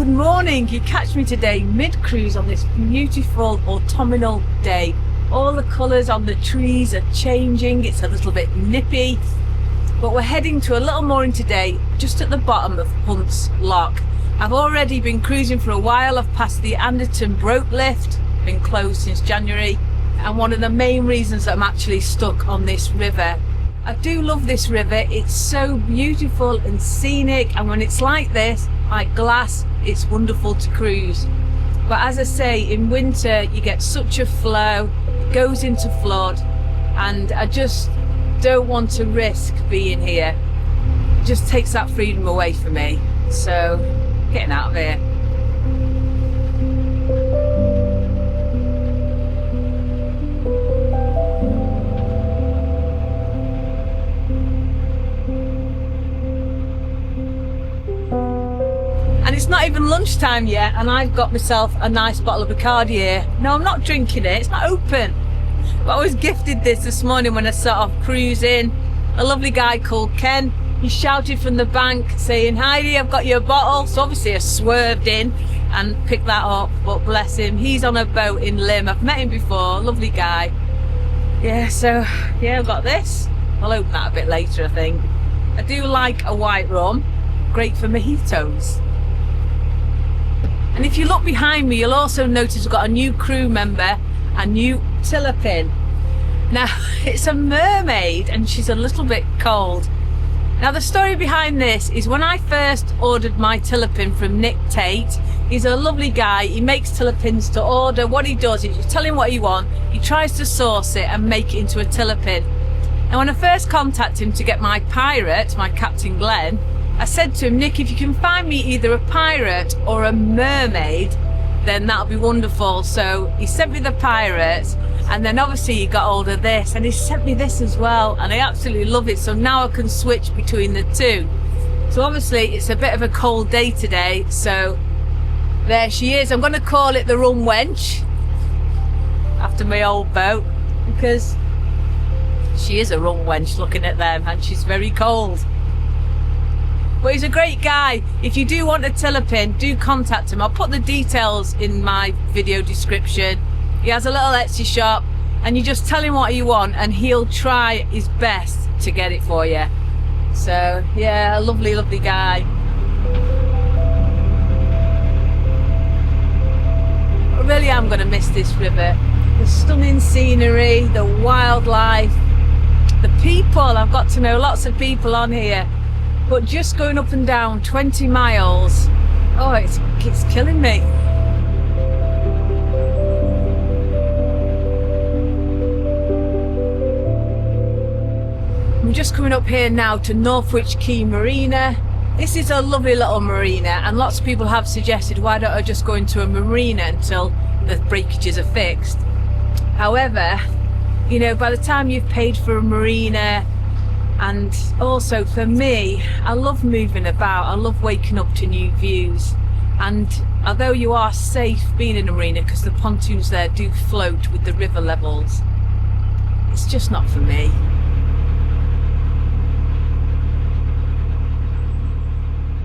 Good morning, you catch me today mid-cruise on this beautiful autumnal day. All the colours on the trees are changing, it's a little bit nippy, but we're heading to a little mooring today just at the bottom of Marsh Lock. I've already been cruising for a while. I've passed the Anderton Boat Lift, been closed since January, and one of the main reasons that I'm actually stuck on this river. I do love this river, it's so beautiful and scenic, and when it's like this, like glass, it's wonderful to cruise. But as I say, in winter you get such a flow, it goes into flood, and I just don't want to risk being here. It just takes that freedom away from me, so getting out of here. And it's not even lunchtime yet, and I've got myself a nice bottle of Bacardi here. No, I'm not drinking it, it's not open. But I was gifted this morning when I set off cruising. A lovely guy called Ken, he shouted from the bank saying, "Heidi, I've got your bottle." So obviously I swerved in and picked that up, but bless him, he's on a boat in Lim. I've met him before, lovely guy. Yeah, so yeah, I've got this. I'll open that a bit later, I think. I do like a white rum, great for mojitos. And if you look behind me, you'll also notice we've got a new crew member, a new tiller pin. Now, it's a mermaid and she's a little bit cold. Now, the story behind this is when I first ordered my tiller pin from Nick Tate, he's a lovely guy, he makes tiller pins to order. What he does is you tell him what you want, he tries to source it and make it into a tiller pin. And when I first contacted him to get my pirate, my Captain Glenn, I said to him, "Nick, if you can find me either a pirate or a mermaid, then that'll be wonderful." So he sent me the pirate, and then obviously he got hold of this, and he sent me this as well, and I absolutely love it. So now I can switch between the two. So obviously it's a bit of a cold day today, so there she is. I'm going to call it the Rum Wench after my old boat, because she is a rum wench looking at them, and she's very cold. But he's a great guy. If you do want a tiller pin, do contact him. I'll put the details in my video description. He has a little Etsy shop, and you just tell him what you want and he'll try his best to get it for you. So yeah, a lovely, lovely guy. I really am going to miss this river. The stunning scenery, the wildlife, the people. I've got to know lots of people on here. But just going up and down 20 miles, oh, it's killing me. I'm just coming up here now to Northwich Quay Marina. This is a lovely little marina, and lots of people have suggested, why don't I just go into a marina until the breakages are fixed? However, you know, by the time you've paid for a marina, and also for me, I love moving about, I love waking up to new views. And although you are safe being in a marina because the pontoons there do float with the river levels, it's just not for me.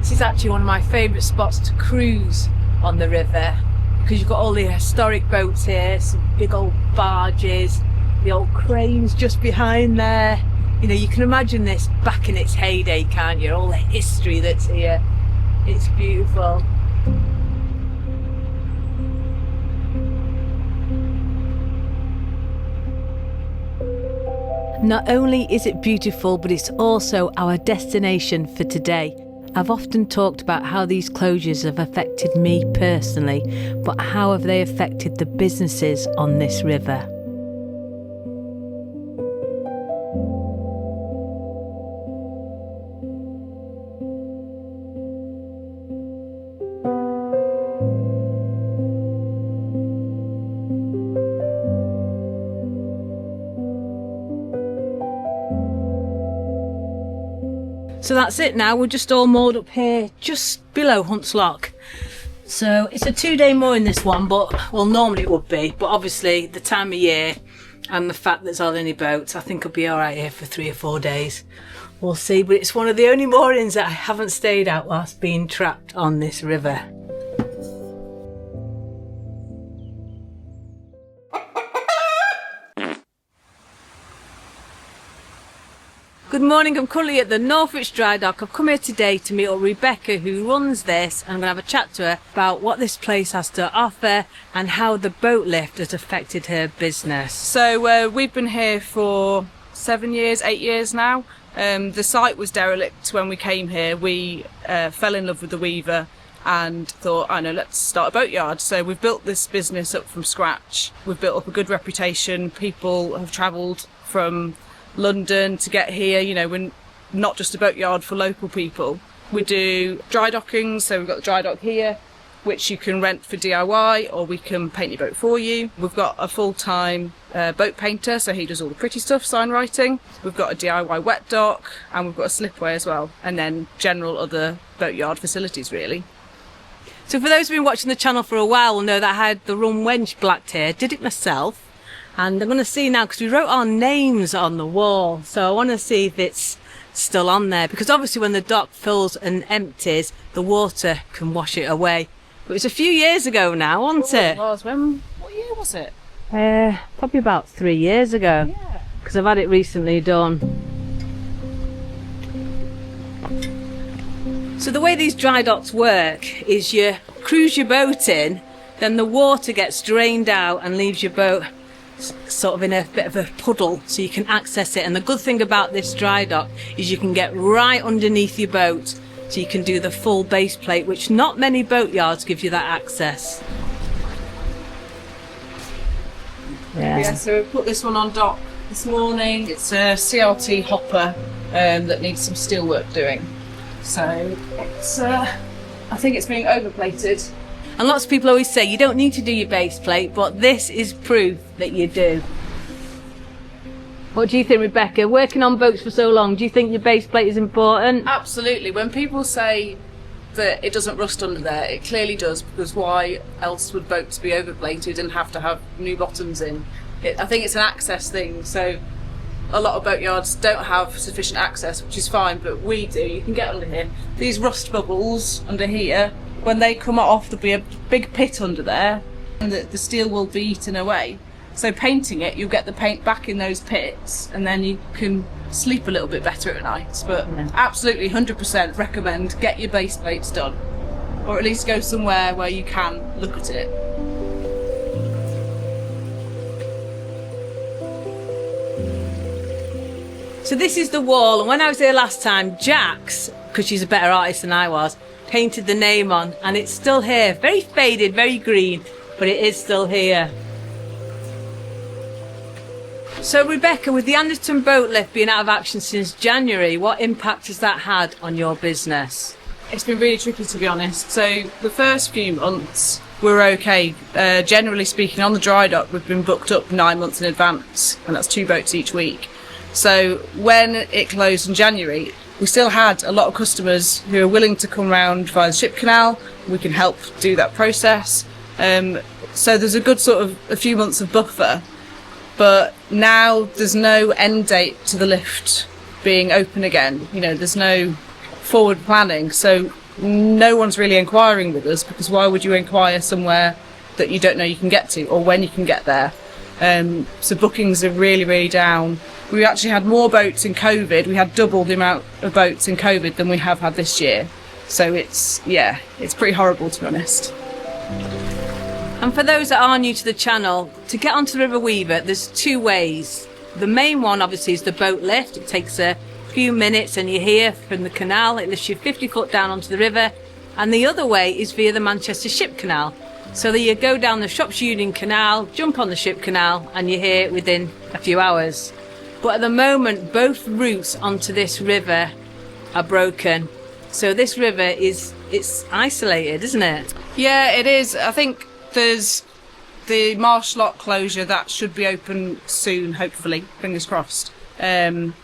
This is actually one of my favourite spots to cruise on the river, because you've got all the historic boats here, some big old barges, the old cranes just behind there. You know, you can imagine this back in its heyday, can't you? All the history that's here. It's beautiful. Not only is it beautiful, but it's also our destination for today. I've often talked about how these closures have affected me personally, but how have they affected the businesses on this river? So that's it now, we're just all moored up here just below Marsh Lock. So it's a 2-day mooring, this one, but well, normally it would be, but obviously the time of year and the fact that there's hardly any boats, I think I'll be alright here for 3 or 4 days. We'll see, but it's one of the only moorings that I haven't stayed at whilst being trapped on this river. Good morning, I'm currently at the Northwich Drydock. I've come here today to meet up Rebecca, who runs this, and I'm going to have a chat to her about what this place has to offer and how the boat lift has affected her business. So we've been here for 7 years, 8 years now. The site was derelict when we came here. We fell in love with the Weaver and thought, let's start a boatyard. So we've built this business up from scratch. We've built up a good reputation. People have travelled from London to get here. We're not just a boatyard for local people. We do dry docking, so we've got the dry dock here, which you can rent for DIY, or we can paint your boat for you. We've got a full-time boat painter, so he does all the pretty stuff, sign writing. We've got a DIY wet dock, and we've got a slipway as well, and then general other boatyard facilities, really. So for those who've been watching the channel for a while will know that I had the rum wench blacked here, did it myself. And I'm going to see now, because we wrote our names on the wall, so I want to see if it's still on there, because obviously when the dock fills and empties, the water can wash it away. But it was a few years ago now, wasn't it? It was. What year was it? Probably about 3 years ago. Yeah. Because I've had it recently done. So the way these dry docks work is you cruise your boat in, then the water gets drained out and leaves your boat sort of in a bit of a puddle, so you can access it. And the good thing about this dry dock is you can get right underneath your boat, so you can do the full base plate, which not many boatyards give you that access. Yeah, so we put this one on dock this morning. It's a CLT hopper that needs some steel work doing. So it's, I think it's being overplated. And lots of people always say you don't need to do your base plate, but this is proof that you do. What do you think, Rebecca? Working on boats for so long, do you think your base plate is important? Absolutely. When people say that it doesn't rust under there, it clearly does, because why else would boats be overplated and have to have new bottoms in? I think it's an access thing, so a lot of boatyards don't have sufficient access, which is fine, but we do. You can get under here. These rust bubbles under here, when they come off, there'll be a big pit under there, and the steel will be eaten away. So painting it, you'll get the paint back in those pits, and then you can sleep a little bit better at night. But absolutely 100% recommend get your base plates done, or at least go somewhere where you can look at it. So this is the wall, and when I was here last time, Jax, because she's a better artist than I was, painted the name on, and it's still here. Very faded, very green, but it is still here. So Rebecca, with the Anderton Boat Lift being out of action since January, what impact has that had on your business? It's been really tricky, to be honest. So the first few months were okay. Generally speaking, on the dry dock, we've been booked up 9 months in advance, and that's 2 boats each week. So when it closed in January, we still had a lot of customers who are willing to come round via the ship canal. We can help do that process. So there's a good sort of a few months of buffer. But now there's no end date to the lift being open again. There's no forward planning. So no one's really inquiring with us, because why would you inquire somewhere that you don't know you can get to or when you can get there? So bookings are really, really down. We actually had more boats in COVID. We had double the amount of boats in COVID than we have had this year. So it's pretty horrible, to be honest. And for those that are new to the channel, to get onto the River Weaver, there's 2 ways. The main one, obviously, is the boat lift. It takes a few minutes and you're here from the canal. It lifts you 50 foot down onto the river. And the other way is via the Manchester Ship Canal. So that you go down the Shops Union Canal, jump on the Ship Canal, and you're here within a few hours. But at the moment, both routes onto this river are broken. So this river it's isolated, isn't it? Yeah, it is. I think there's the Marsh Lock closure that should be open soon, hopefully, fingers crossed. And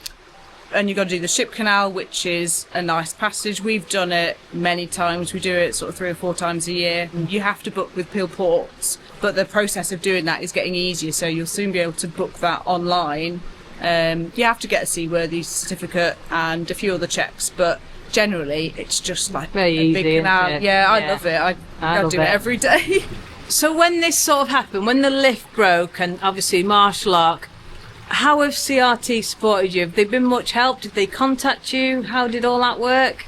you've got to do the Ship Canal, which is a nice passage. We've done it many times. We do it sort of 3 or 4 times a year. You have to book with Peel Ports, but the process of doing that is getting easier, so you'll soon be able to book that online. You have to get a seaworthy certificate and a few other checks, but generally it's just like very easy, big canal. Yeah, I love it. I do it every day. So when this sort of happened, when the lift broke and obviously Marsh Lock, How have CRT supported you? Have they been much help? Did they contact you? How did all that work?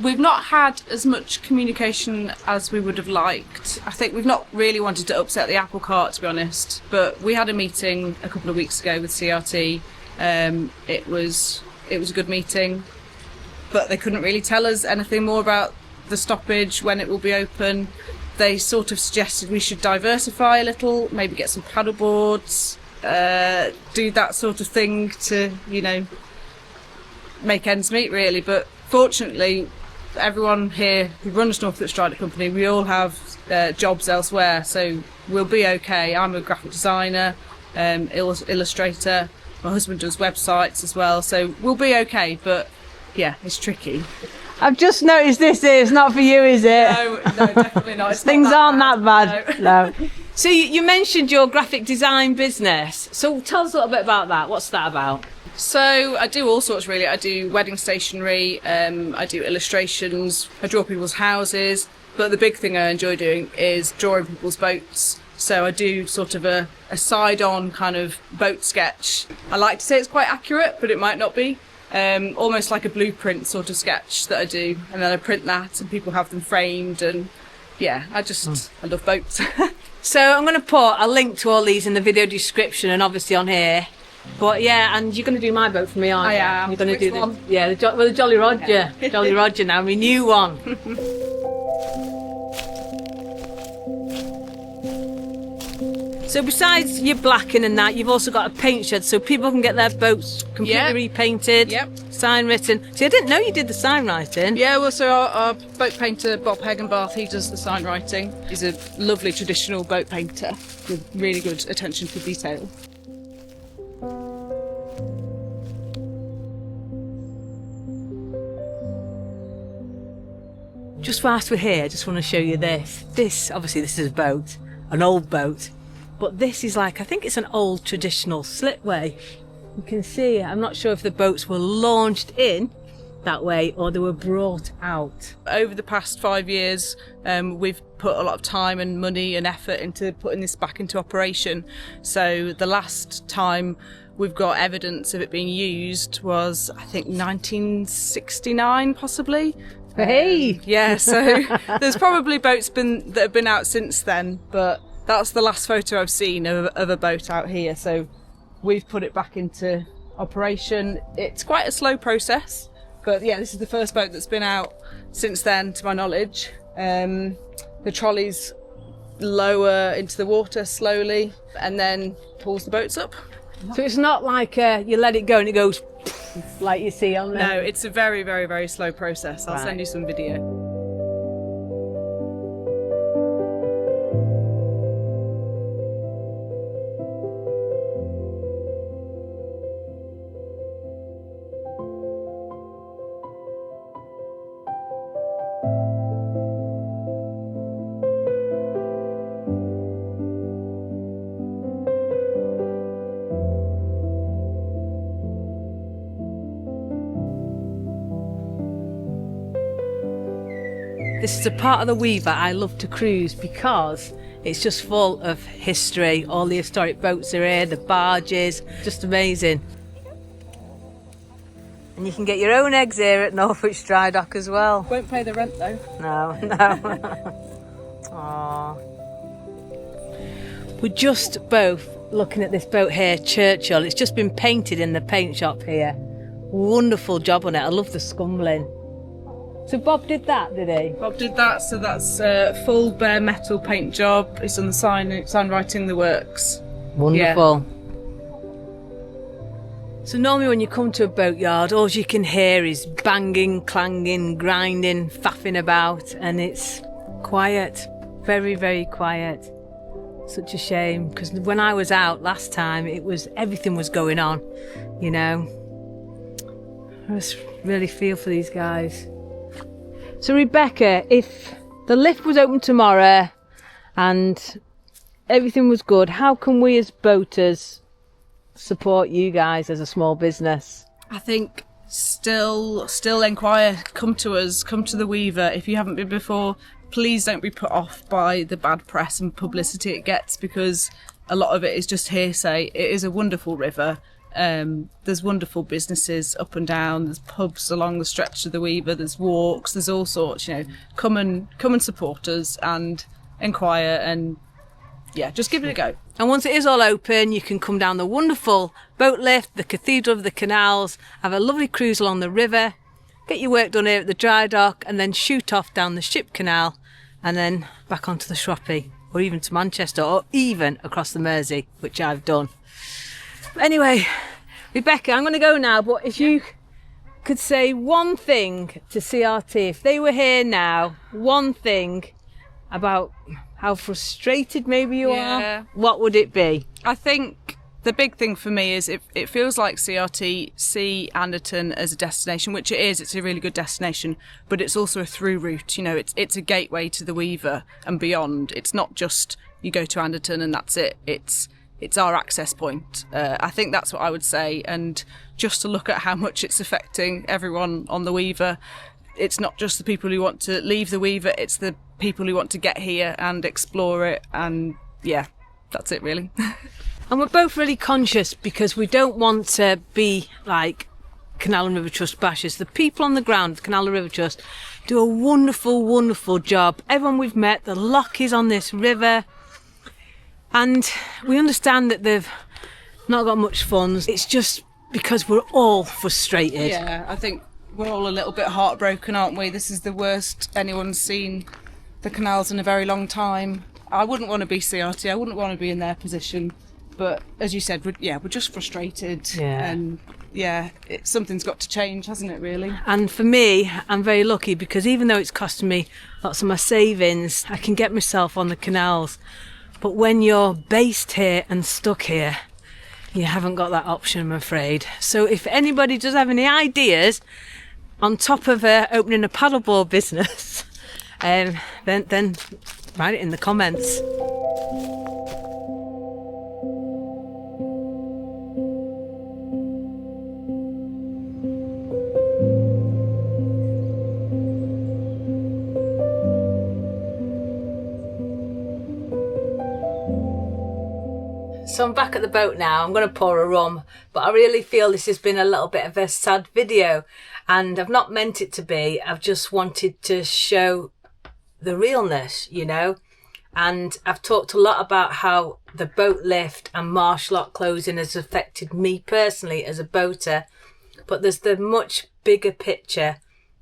We've not had as much communication as we would have liked. I think we've not really wanted to upset the apple cart, to be honest. But we had a meeting a couple of weeks ago with CRT. It was a good meeting, but they couldn't really tell us anything more about the stoppage, when it will be open. They sort of suggested we should diversify a little, maybe get some paddle boards, do that sort of thing to, make ends meet really. But fortunately, everyone here who runs Northwich Drydock Company, we all have jobs elsewhere, so we'll be okay. I'm a graphic designer, illustrator. My husband does websites as well, so we'll be okay. But yeah, it's tricky. I've just noticed this is not for you, is it? No, definitely not. Things aren't that bad. No. So you mentioned your graphic design business. So tell us a little bit about that. What's that about? So I do all sorts really. I do wedding stationery, I do illustrations, I draw people's houses, but the big thing I enjoy doing is drawing people's boats. So I do sort of a side-on kind of boat sketch. I like to say it's quite accurate, but it might not be. Almost like a blueprint sort of sketch that I do, and then I print that and people have them framed, and yeah, I love boats. So I'm going to put a link to all these in the video description and obviously on here. But yeah, and you're going to do my boat for me, aren't you? I am. You're going to do one? the Jolly Roger. Yeah. Jolly Roger now, my new one. So besides your blacking and that, you've also got a paint shed so people can get their boats completely repainted, sign written. See, I didn't know you did the sign writing. Yeah, well, so our boat painter, Bob Hagenbath, he does the sign writing. He's a lovely traditional boat painter with really good attention to detail. Just whilst we're here, I just want to show you this. Obviously this is a boat, an old boat, but this is like, I think it's an old traditional slipway. You can see, I'm not sure if the boats were launched in that way or they were brought out. Over the past 5 years, we've put a lot of time and money and effort into putting this back into operation. So the last time we've got evidence of it being used was, I think, 1969 possibly. Hey! Yeah, so there's probably boats that have been out since then, but that's the last photo I've seen of a boat out here. So we've put it back into operation. It's quite a slow process, but yeah, this is the first boat that's been out since then, to my knowledge. The trolleys lower into the water slowly and then pulls the boats up. So it's not like you let it go and it goes like you see on there? No, it's a very, very, very slow process. I'll send you some video. This is a part of the Weaver I love to cruise because it's just full of history. All the historic boats are here, the barges, just amazing. And you can get your own eggs here at Northwich Drydock as well. Won't pay the rent though. No. Aww. We're just both looking at this boat here, Churchill. It's just been painted in the paint shop here. Wonderful job on it. I love the scumbling. So Bob did that, did he? Bob did that, so that's a full bare metal paint job. He's done the sign writing, the works. Wonderful. Yeah. So normally when you come to a boatyard, all you can hear is banging, clanging, grinding, faffing about, and it's quiet. Very, very quiet. Such a shame, because when I was out last time, everything was going on, you know. I just really feel for these guys. So Rebecca, if the lift was open tomorrow and everything was good, how can we as boaters support you guys as a small business? I think still inquire, come to us, come to the Weaver. If you haven't been before, please don't be put off by the bad press and publicity it gets, because a lot of it is just hearsay. It is a wonderful river. There's wonderful businesses up and down. There's pubs along the stretch of the Weaver. There's walks. There's all sorts. You know, come and support us and inquire, and yeah, just give it a go. And once it is all open, you can come down the wonderful boat lift, the Cathedral of the Canals, have a lovely cruise along the river, get your work done here at the dry dock, and then shoot off down the ship canal and then back onto the Shroppie, or even to Manchester, or even across the Mersey, which I've done. But anyway, Rebecca, I'm going to go now, but if you could say one thing to CRT, if they were here now, one thing about how frustrated maybe you are, what would it be? I think the big thing for me is it feels like CRT see Anderton as a destination, which it is. It's a really good destination, but it's also a through route. You know, it's a gateway to the Weaver and beyond. It's not just you go to Anderton and that's it. It's our access point. I think that's what I would say. And just to look at how much it's affecting everyone on the Weaver. It's not just the people who want to leave the Weaver, it's the people who want to get here and explore it. And yeah, that's it really. And we're both really conscious because we don't want to be like Canal and River Trust bashers. The people on the ground at Canal and River Trust do a wonderful, wonderful job. Everyone we've met, the lock is on this river. And we understand that they've not got much funds. It's just because we're all frustrated. Yeah, I think we're all a little bit heartbroken, aren't we? This is the worst anyone's seen the canals in a very long time. I wouldn't want to be CRT. I wouldn't want to be in their position. But as you said, we're just frustrated. Yeah. And yeah, something's got to change, hasn't it, really? And for me, I'm very lucky because even though it's costing me lots of my savings, I can get myself on the canals. But when you're based here and stuck here, you haven't got that option, I'm afraid. So if anybody does have any ideas on top of opening a paddleboard business, then write it in the comments. So I'm back at the boat now. I'm going to pour a rum, but I really feel this has been a little bit of a sad video, and I've not meant it to be. I've just wanted to show the realness, you know, and I've talked a lot about how the boat lift and Marsh Lock closing has affected me personally as a boater, but there's the much bigger picture,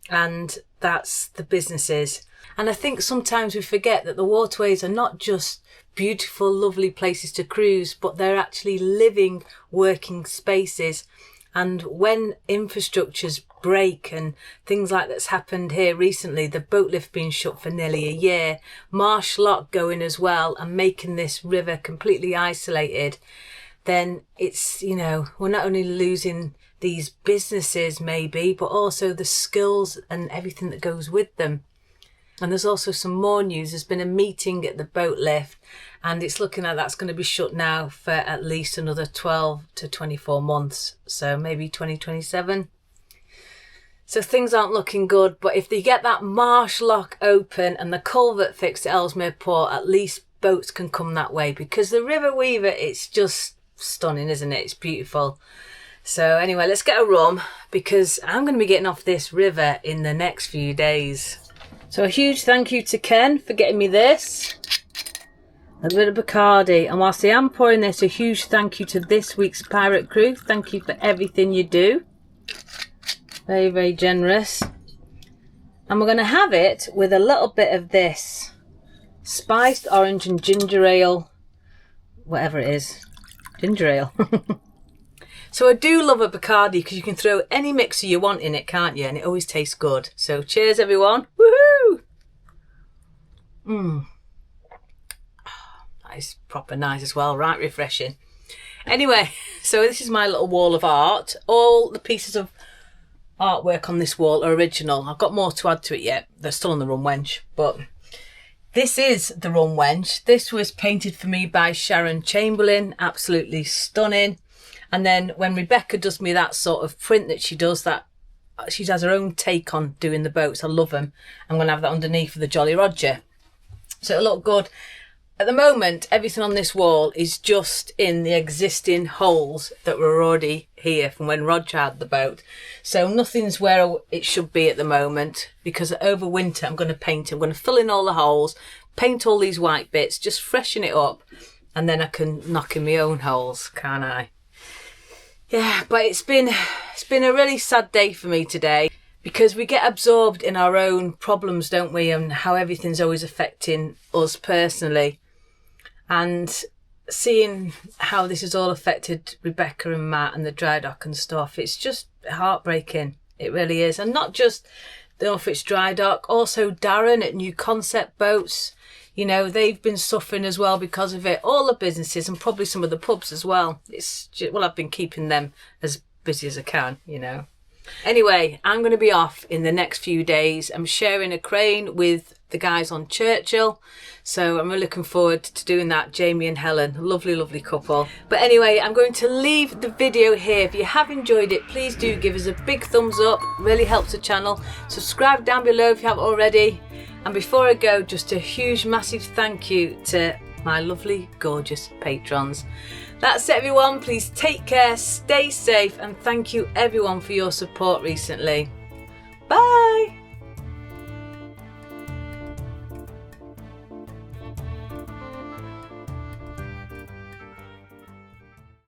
and that's the businesses. And I think sometimes we forget that the waterways are not just beautiful, lovely places to cruise, but they're actually living, working spaces. And when infrastructures break and things like that's happened here recently, the boat lift being shut for nearly a year, Marsh Lock going as well and making this river completely isolated, then it's, you know, we're not only losing these businesses maybe, but also the skills and everything that goes with them. And there's also some more news. There's been a meeting at the boat lift and it's looking like that's going to be shut now for at least another 12 to 24 months. So maybe 2027. So things aren't looking good. But if they get that Marsh Lock open and the culvert fixed at Ellesmere Port, at least boats can come that way. Because the River Weaver, it's just stunning, isn't it? It's beautiful. So anyway, let's get a rum because I'm going to be getting off this river in the next few days. So a huge thank you to Ken for getting me this. A bit of Bacardi. And whilst I am pouring this, a huge thank you to this week's pirate crew. Thank you for everything you do. Very, very generous. And we're going to have it with a little bit of this spiced orange and ginger ale. Whatever it is. Ginger ale. So I do love a Bacardi because you can throw any mixer you want in it, can't you? And it always tastes good. So cheers, everyone. Woohoo! That is proper nice as well. Right refreshing. Anyway, so this is my little wall of art. All the pieces of artwork on this wall are original. I've got more to add to it yet. They're still on the Rum Wench. But this is the Rum Wench. This was painted for me by Sharon Chamberlain. Absolutely stunning. And then when Rebecca does me that sort of print that she does, that she has her own take on doing the boats. I love them. I'm going to have that underneath for the Jolly Roger. So it'll look good. At the moment, everything on this wall is just in the existing holes that were already here from when Roger had the boat. So nothing's where it should be at the moment, because over winter I'm going to paint. I'm going to fill in all the holes, paint all these white bits, just freshen it up, and then I can knock in my own holes, can't I? Yeah, but it's been a really sad day for me today, because we get absorbed in our own problems, don't we, and how everything's always affecting us personally. And seeing how this has all affected Rebecca and Matt and the Drydock and stuff, it's just heartbreaking. It really is. And not just the Northwich Drydock, also Darren at New Concept Boats. You know, they've been suffering as well because of it. All the businesses and probably some of the pubs as well. It's just, well, I've been keeping them as busy as I can, you know. Anyway, I'm going to be off in the next few days. I'm sharing a crane with the guys on Churchill, so I'm really looking forward to doing that. Jamie and Helen, lovely, lovely couple. But anyway, I'm going to leave the video here. If you have enjoyed it, please do give us a big thumbs up. It really helps the channel. Subscribe down below if you haven't already. And before I go, just a huge, massive thank you to my lovely, gorgeous patrons. That's it, everyone. Please take care, stay safe, and thank you everyone for your support recently. Bye.